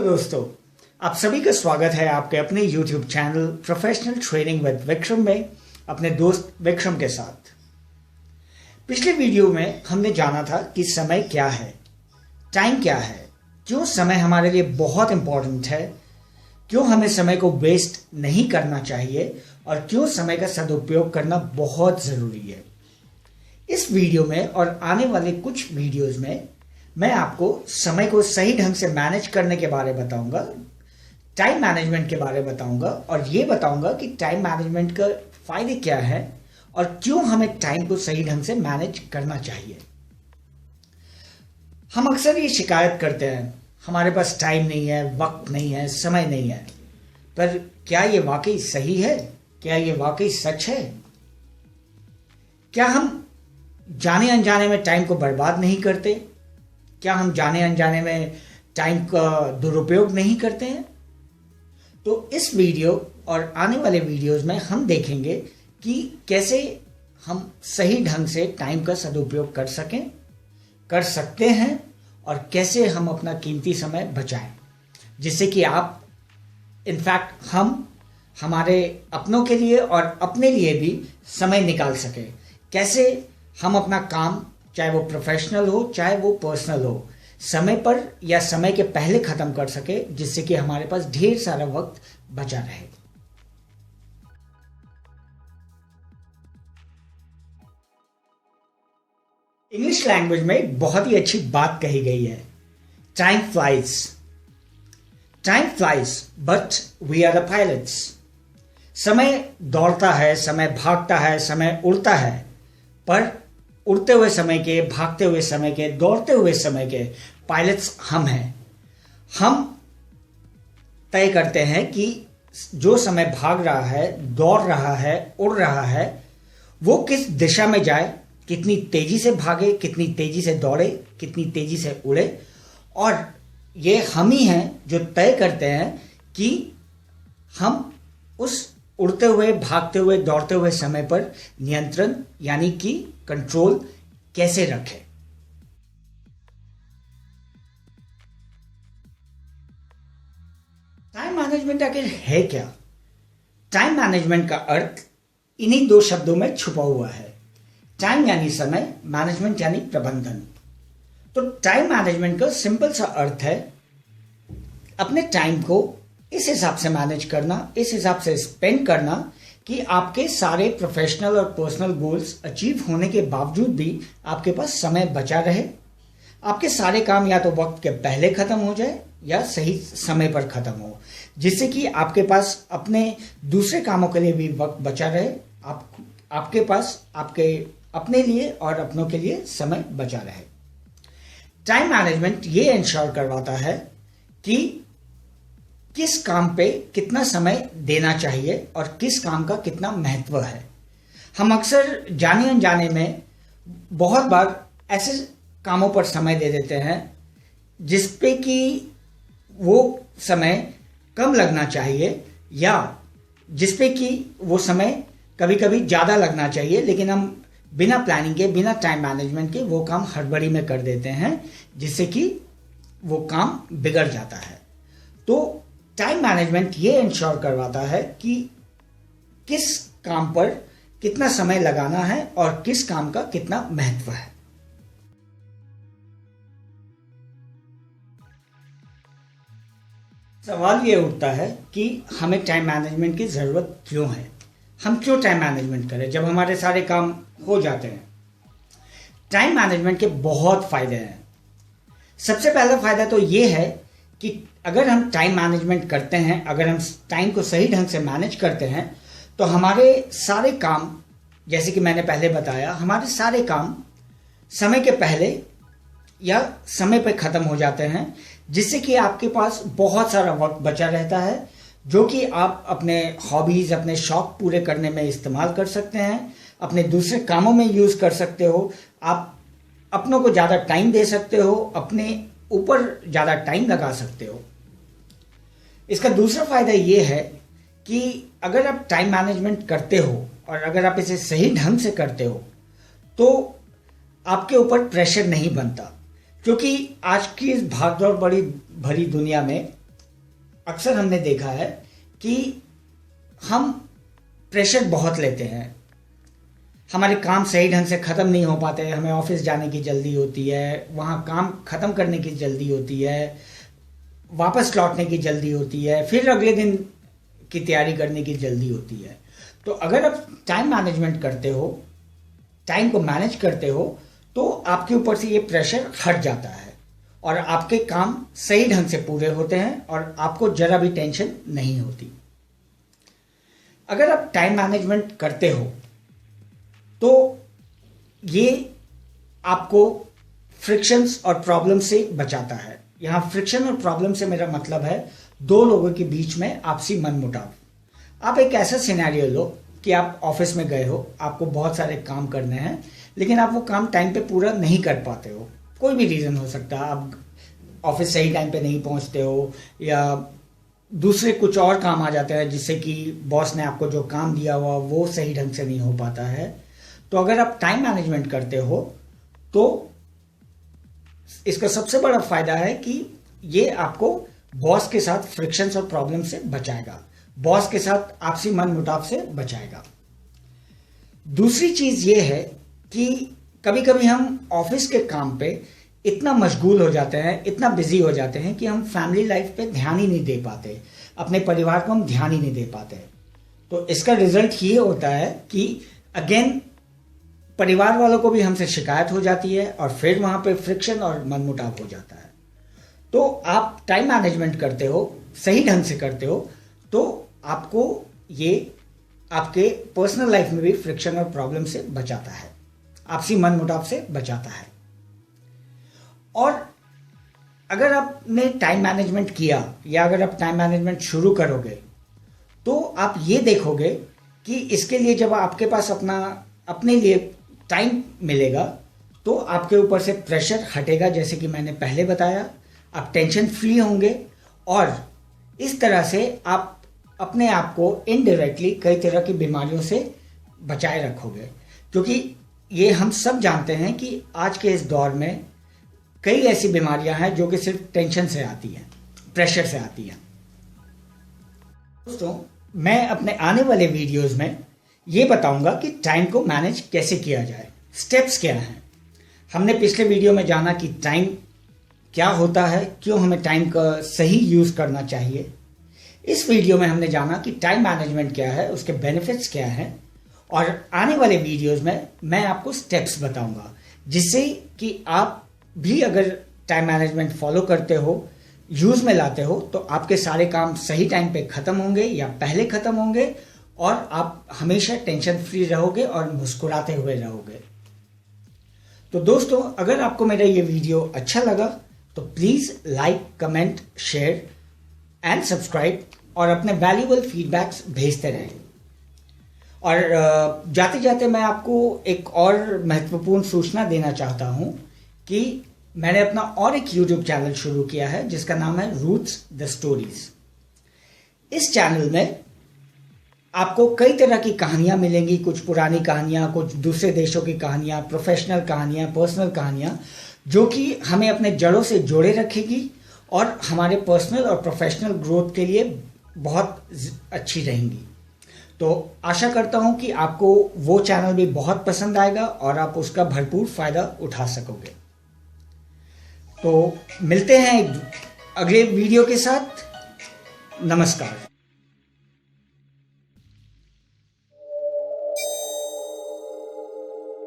दोस्तों, आप सभी का स्वागत है आपके अपने YouTube channel professional training with Vikram में अपने दोस्त विक्रम के साथ। पिछले वीडियो में हमने जाना था कि समय क्या है, टाइम क्या है, क्यों समय हमारे लिए बहुत इंपॉर्टेंट है, क्यों हमें समय को वेस्ट नहीं करना चाहिए और क्यों समय का सदुपयोग करना बहुत ज़रूरी है। इस वीडियो में और आने वाले कुछ वीडियोस में मैं आपको समय को सही ढंग से मैनेज करने के बारे में बताऊंगा, टाइम मैनेजमेंट के बारे में बताऊंगा और ये बताऊंगा कि टाइम मैनेजमेंट का फायदे क्या है और क्यों हमें टाइम को सही ढंग से मैनेज करना चाहिए। हम अक्सर ये शिकायत करते हैं, हमारे पास टाइम नहीं है, वक्त नहीं है, समय नहीं है। पर क्या ये वाकई सही है? क्या ये वाकई सच है? क्या हम जाने अनजाने में टाइम को बर्बाद नहीं करते? क्या हम जाने अनजाने में टाइम का दुरुपयोग नहीं करते हैं? तो इस वीडियो और आने वाले वीडियोस में हम देखेंगे कि कैसे हम सही ढंग से टाइम का सदुपयोग कर सकते हैं और कैसे हम अपना कीमती समय बचाएं, जिससे कि आप इनफैक्ट हम हमारे अपनों के लिए और अपने लिए भी समय निकाल सकें। कैसे हम अपना काम, चाहे वो प्रोफेशनल हो चाहे वो पर्सनल हो, समय पर या समय के पहले खत्म कर सके, जिससे कि हमारे पास ढेर सारा वक्त बचा रहे। इंग्लिश लैंग्वेज में एक बहुत ही अच्छी बात कही गई है, time flies. Time flies but we are the pilots. समय दौड़ता है, समय भागता है, समय उड़ता है, पर उड़ते हुए समय के, भागते हुए समय के, दौड़ते हुए समय के पायलट्स हम हैं। हम तय करते हैं कि जो समय भाग रहा है, दौड़ रहा है, उड़ रहा है, वो किस दिशा में जाए, कितनी तेजी से भागे, कितनी तेजी से दौड़े, कितनी तेजी से उड़े। और ये हम ही हैं जो तय करते हैं कि हम उस उड़ते हुए, भागते हुए, दौड़ते हुए समय पर नियंत्रण यानी कि कंट्रोल कैसे रखें। टाइम मैनेजमेंट आखिर है क्या? टाइम मैनेजमेंट का अर्थ इन्हीं दो शब्दों में छुपा हुआ है। टाइम यानी समय, मैनेजमेंट यानी प्रबंधन। तो टाइम मैनेजमेंट का सिंपल सा अर्थ है अपने टाइम को इस हिसाब से मैनेज करना, इस हिसाब से स्पेंड करना कि आपके सारे प्रोफेशनल और पर्सनल गोल्स अचीव होने के बावजूद भी आपके पास समय बचा रहे। आपके सारे काम या तो वक्त के पहले खत्म हो जाए या सही समय पर खत्म हो, जिससे कि आपके पास अपने दूसरे कामों के लिए भी वक्त बचा रहे। आपके पास आपके अपने लिए और अपनों के लिए समय बचा रहे। टाइम मैनेजमेंट ये इंश्योर करवाता है कि किस काम पे कितना समय देना चाहिए और किस काम का कितना महत्व है। हम अक्सर जाने अनजाने में बहुत बार ऐसे कामों पर समय दे देते हैं जिस पे कि वो समय कम लगना चाहिए या जिस पे कि वो समय कभी कभी ज़्यादा लगना चाहिए, लेकिन हम बिना प्लानिंग के, बिना टाइम मैनेजमेंट के वो काम हड़बड़ी में कर देते हैं, जिससे कि वो काम बिगड़ जाता है। तो टाइम मैनेजमेंट ये इंश्योर करवाता है कि किस काम पर कितना समय लगाना है और किस काम का कितना महत्व है। सवाल ये उठता है कि हमें टाइम मैनेजमेंट की ज़रूरत क्यों है? हम क्यों टाइम मैनेजमेंट करें जब हमारे सारे काम हो जाते हैं? टाइम मैनेजमेंट के बहुत फायदे हैं। सबसे पहला फायदा तो ये है कि अगर हम टाइम मैनेजमेंट करते हैं, अगर हम टाइम को सही ढंग से मैनेज करते हैं, तो हमारे सारे काम, जैसे कि मैंने पहले बताया, हमारे सारे काम समय के पहले या समय पर ख़त्म हो जाते हैं, जिससे कि आपके पास बहुत सारा वक्त बचा रहता है, जो कि आप अपने हॉबीज़, अपने शौक पूरे करने में इस्तेमाल कर सकते हैं, अपने दूसरे कामों में यूज़ कर सकते हो, आप अपनों को ज़्यादा टाइम दे सकते हो, अपने ऊपर ज़्यादा टाइम लगा सकते हो। इसका दूसरा फायदा ये है कि अगर आप टाइम मैनेजमेंट करते हो और अगर आप इसे सही ढंग से करते हो तो आपके ऊपर प्रेशर नहीं बनता, क्योंकि आज की इस भागदौड़ बड़ी भरी दुनिया में अक्सर हमने देखा है कि हम प्रेशर बहुत लेते हैं, हमारे काम सही ढंग से ख़त्म नहीं हो पाते, हमें ऑफिस जाने की जल्दी होती है, वहाँ काम ख़त्म करने की जल्दी होती है, वापस लौटने की जल्दी होती है, फिर अगले दिन की तैयारी करने की जल्दी होती है। तो अगर आप टाइम मैनेजमेंट करते हो, टाइम को मैनेज करते हो, तो आपके ऊपर से ये प्रेशर हट जाता है और आपके काम सही ढंग से पूरे होते हैं और आपको जरा भी टेंशन नहीं होती। अगर आप टाइम मैनेजमेंट करते हो तो ये आपको फ्रिक्शंस और प्रॉब्लम से बचाता है। यहाँ फ्रिक्शन और प्रॉब्लम से मेरा मतलब है दो लोगों के बीच में आपसी मनमुटाव। आप एक ऐसा सिनेरियो लो कि आप ऑफिस में गए हो, आपको बहुत सारे काम करने हैं, लेकिन आप वो काम टाइम पे पूरा नहीं कर पाते हो। कोई भी रीज़न हो सकता है, आप ऑफिस सही टाइम पे नहीं पहुंचते हो या दूसरे कुछ और काम आ जाते हैं जिससे कि बॉस ने आपको जो काम दिया हुआ वो सही ढंग से नहीं हो पाता है। तो अगर आप टाइम मैनेजमेंट करते हो तो इसका सबसे बड़ा फायदा है कि ये आपको बॉस के साथ फ्रिक्शंस और प्रॉब्लम से बचाएगा, बॉस के साथ आपसी मनमुटाव से बचाएगा। दूसरी चीज ये है कि कभी कभी हम ऑफिस के काम पे इतना मशगूल हो जाते हैं, इतना बिजी हो जाते हैं कि हम फैमिली लाइफ पे ध्यान ही नहीं दे पाते, अपने परिवार को हम ध्यान ही नहीं दे पाते। तो इसका रिजल्ट ये होता है कि अगेन परिवार वालों को भी हमसे शिकायत हो जाती है और फिर वहां पे फ्रिक्शन और मनमुटाव हो जाता है। तो आप टाइम मैनेजमेंट करते हो, सही ढंग से करते हो, तो आपको ये आपके पर्सनल लाइफ में भी फ्रिक्शन और प्रॉब्लम से बचाता है, आपसी मनमुटाव से बचाता है। और अगर आपने टाइम मैनेजमेंट किया या अगर आप टाइम मैनेजमेंट शुरू करोगे तो आप ये देखोगे कि इसके लिए जब आपके पास अपने लिए टाइम मिलेगा तो आपके ऊपर से प्रेशर हटेगा, जैसे कि मैंने पहले बताया, आप टेंशन फ्री होंगे और इस तरह से आप अपने आप को इनडायरेक्टली कई तरह की बीमारियों से बचाए रखोगे। क्योंकि ये हम सब जानते हैं कि आज के इस दौर में कई ऐसी बीमारियां हैं जो कि सिर्फ टेंशन से आती हैं, प्रेशर से आती हैं। दोस्तों, मैं अपने आने वाले वीडियोस में ये बताऊंगा कि टाइम को मैनेज कैसे किया जाए, स्टेप्स क्या हैं। हमने पिछले वीडियो में जाना कि टाइम क्या होता है, क्यों हमें टाइम का सही यूज करना चाहिए। इस वीडियो में हमने जाना कि टाइम मैनेजमेंट क्या है, उसके बेनिफिट्स क्या हैं, और आने वाले वीडियोस में मैं आपको स्टेप्स बताऊंगा जिससे कि आप भी अगर टाइम मैनेजमेंट फॉलो करते हो, यूज में लाते हो, तो आपके सारे काम सही टाइम पे खत्म होंगे या पहले खत्म होंगे और आप हमेशा टेंशन फ्री रहोगे और मुस्कुराते हुए रहोगे। तो दोस्तों, अगर आपको मेरा ये वीडियो अच्छा लगा तो please like, comment, share and subscribe और अपने वैल्यूएबल फीडबैक्स भेजते रहें। और जाते जाते मैं आपको एक और महत्वपूर्ण सूचना देना चाहता हूं कि मैंने अपना और एक YouTube चैनल शुरू किया है जिसका नाम है रूट्स द स्टोरीज। इस चैनल में आपको कई तरह की कहानियां मिलेंगी, कुछ पुरानी कहानियां, कुछ दूसरे देशों की कहानियां, प्रोफेशनल कहानियां, पर्सनल कहानियां, जो कि हमें अपने जड़ों से जोड़े रखेगी और हमारे पर्सनल और प्रोफेशनल ग्रोथ के लिए बहुत अच्छी रहेंगी। तो आशा करता हूं कि आपको वो चैनल भी बहुत पसंद आएगा और आप उसका भरपूर फायदा उठा सकोगे। तो मिलते हैं अगले वीडियो के साथ। नमस्कार।